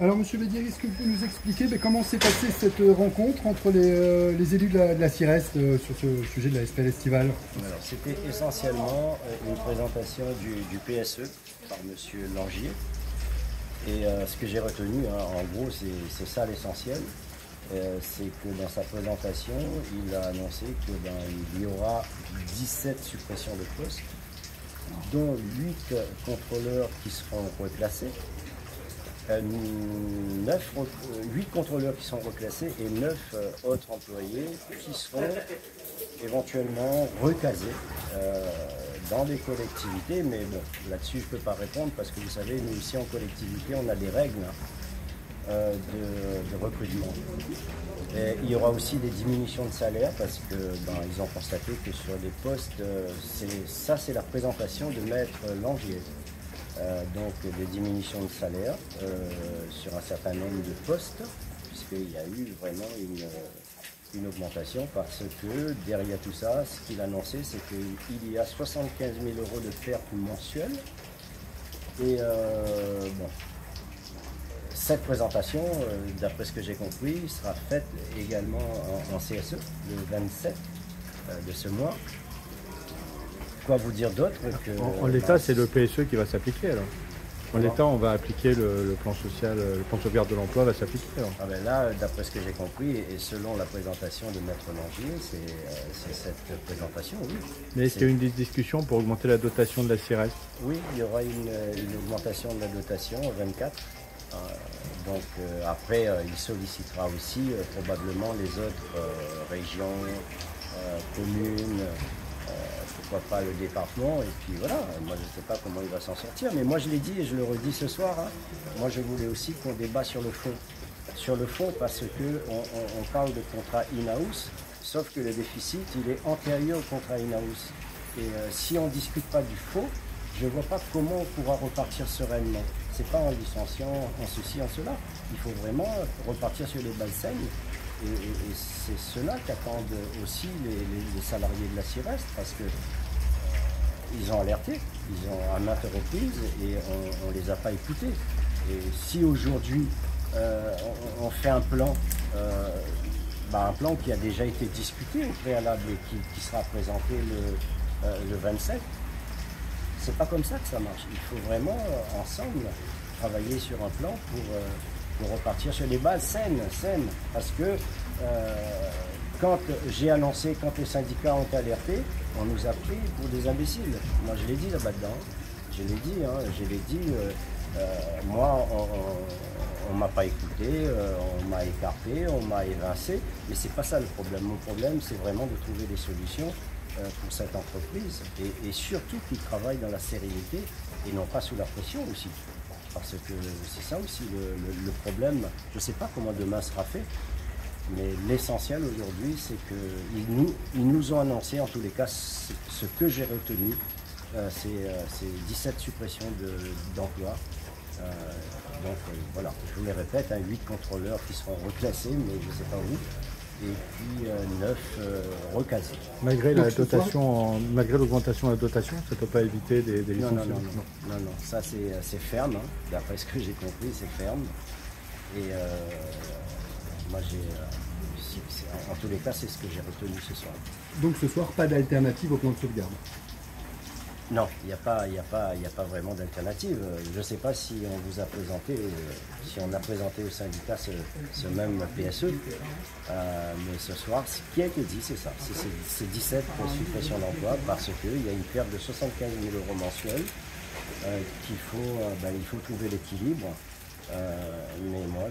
Alors, Monsieur Bédier, est-ce que vous pouvez nous expliquer comment s'est passée cette rencontre entre les élus de la CIREST sur ce sujet de la SPL estivale? Alors, c'était essentiellement une présentation du PSE par Monsieur Langier. Et ce que j'ai retenu, en gros, c'est ça l'essentiel. C'est que dans sa présentation, il a annoncé qu'il y aura 17 suppressions de postes, dont 8 contrôleurs qui seront reclassés. 8 contrôleurs qui sont reclassés et 9 autres employés qui seront éventuellement recasés dans des collectivités. Mais bon, là-dessus, je ne peux pas répondre parce que vous savez, nous aussi en collectivité, on a des règles de recrutement. Et il y aura aussi des diminutions de salaire parce que ils ont constaté que sur des postes, c'est la présentation de Maître Langier. Donc des diminutions de salaire sur un certain nombre de postes, puisqu'il y a eu vraiment une augmentation, parce que derrière tout ça, ce qu'il annonçait, c'est qu'il y a 75 000 € de pertes mensuelles. Et cette présentation, d'après ce que j'ai compris, sera faite également en CSE, le 27 de ce mois. Quoi vous dire d'autre que... En l'état, c'est le PSE qui va s'appliquer alors. En l'état, on va appliquer le plan social, le plan de sauvegarde de l'emploi va s'appliquer alors. Là, d'après ce que j'ai compris, et selon la présentation de Maître Langier, c'est cette présentation, oui. Mais est-ce qu'il y a eu une discussion pour augmenter la dotation de la CIREST? Oui, il y aura une augmentation de la dotation, 24. Donc après, il sollicitera aussi probablement les autres régions, communes, pourquoi pas le département, et puis voilà, moi je ne sais pas comment il va s'en sortir, mais moi je l'ai dit et je le redis ce soir, moi je voulais aussi qu'on débat sur le fond. Sur le fond parce qu'on parle de contrat in-house, sauf que le déficit il est antérieur au contrat in-house. Et si on ne discute pas du fond, je ne vois pas comment on pourra repartir sereinement. C'est pas en licenciant, en ceci, en cela. Il faut vraiment repartir sur les bases saines. Et c'est cela qu'attendent aussi les salariés de la CIREST, parce que ils ont alerté, ils ont à maintes reprises et on ne les a pas écoutés. Et si aujourd'hui on fait un plan qui a déjà été discuté au préalable et qui sera présenté le 27, c'est pas comme ça que ça marche. Il faut vraiment ensemble travailler sur un plan pour repartir sur des bases saines, parce que quand j'ai annoncé, quand les syndicats ont alerté, on nous a pris pour des imbéciles. Moi je l'ai dit là-bas dedans, je l'ai dit, moi on m'a pas écouté, on m'a écarté, on m'a évincé, mais c'est pas ça le problème. Mon problème c'est vraiment de trouver des solutions pour cette entreprise et surtout qu'ils travaillent dans la sérénité et non pas sous la pression aussi. Parce que c'est ça aussi le problème. Je ne sais pas comment demain sera fait, mais l'essentiel aujourd'hui, c'est qu'ils nous ont annoncé, en tous les cas, ce que j'ai retenu, c'est 17 suppressions d'emplois. Donc voilà, je vous les répète, 8 contrôleurs qui seront reclassés, mais je ne sais pas où, et puis 9 recasés. Malgré la dotation, malgré l'augmentation de la dotation, ça ne peut pas éviter des licenciements? Non, ça c'est ferme, d'après ce que j'ai compris, c'est ferme. Et moi en tous les cas, c'est ce que j'ai retenu ce soir. Donc ce soir, pas d'alternative au plan de sauvegarde? Non, il n'y a pas vraiment d'alternative. Je ne sais pas si on vous a présenté, si on a présenté au syndicat ce même PSE, mais ce soir, ce qui a été dit, c'est ça. C'est 17 suppressions d'emplois parce qu'il y a une perte de 75 000 € mensuels, il faut trouver l'équilibre. Mais moi,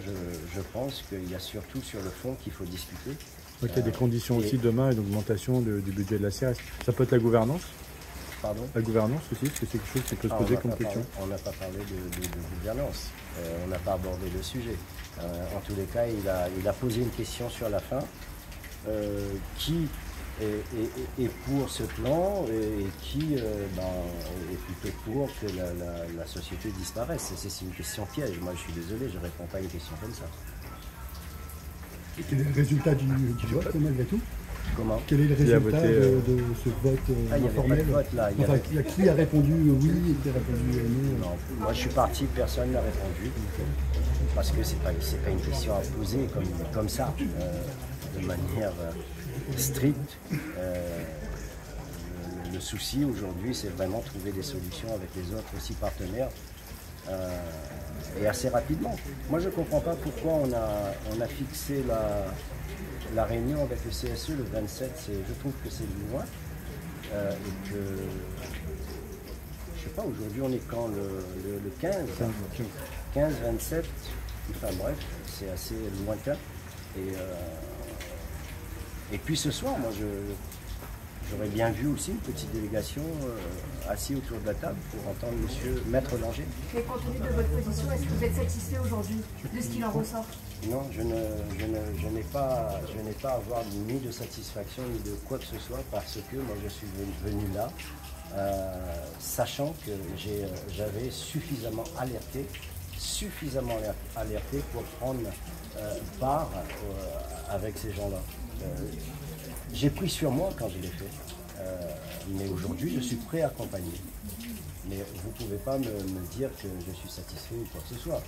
je pense qu'il y a surtout sur le fond qu'il faut discuter. Donc il y a des conditions aussi demain et d'augmentation du budget de la CIREST. Ça peut être la gouvernance? Pardon? La gouvernance aussi, est-ce que c'est quelque chose qui peut se poser comme question? On n'a pas parlé de gouvernance, on n'a pas abordé le sujet. En tous les cas, il a posé une question sur la fin, qui est pour ce plan et qui est plutôt pour que la société disparaisse. C'est une question piège, moi je suis désolé, je ne réponds pas à une question comme ça. Et quel est le résultat du vote malgré tout? Comment? Quel est le résultat de ce vote informel? Qui a répondu oui et qui a répondu non? Non, moi je suis parti, personne n'a répondu. parce que c'est pas une question à poser comme ça, de manière stricte. Le souci aujourd'hui, c'est vraiment trouver des solutions avec les autres aussi partenaires et assez rapidement. Moi, je ne comprends pas pourquoi on a fixé la réunion avec le CSE le 27. Je trouve que c'est loin et que, je sais pas, aujourd'hui on est quand le 15, 15, 27, enfin bref, c'est assez lointain. Et puis ce soir, moi j'aurais bien vu aussi une petite délégation assise autour de la table pour entendre monsieur Maître Langer. Et compte tenu de votre position, est-ce que vous êtes satisfait aujourd'hui de ce qu'il en ressort? Non, je n'ai pas à avoir ni de satisfaction ni de quoi que ce soit parce que moi je suis venu là sachant que j'avais suffisamment alerté pour prendre part avec ces gens-là. J'ai pris sur moi quand je l'ai fait, mais aujourd'hui je suis prêt à accompagner. Mais vous ne pouvez pas me dire que je suis satisfait ou quoi que ce soit.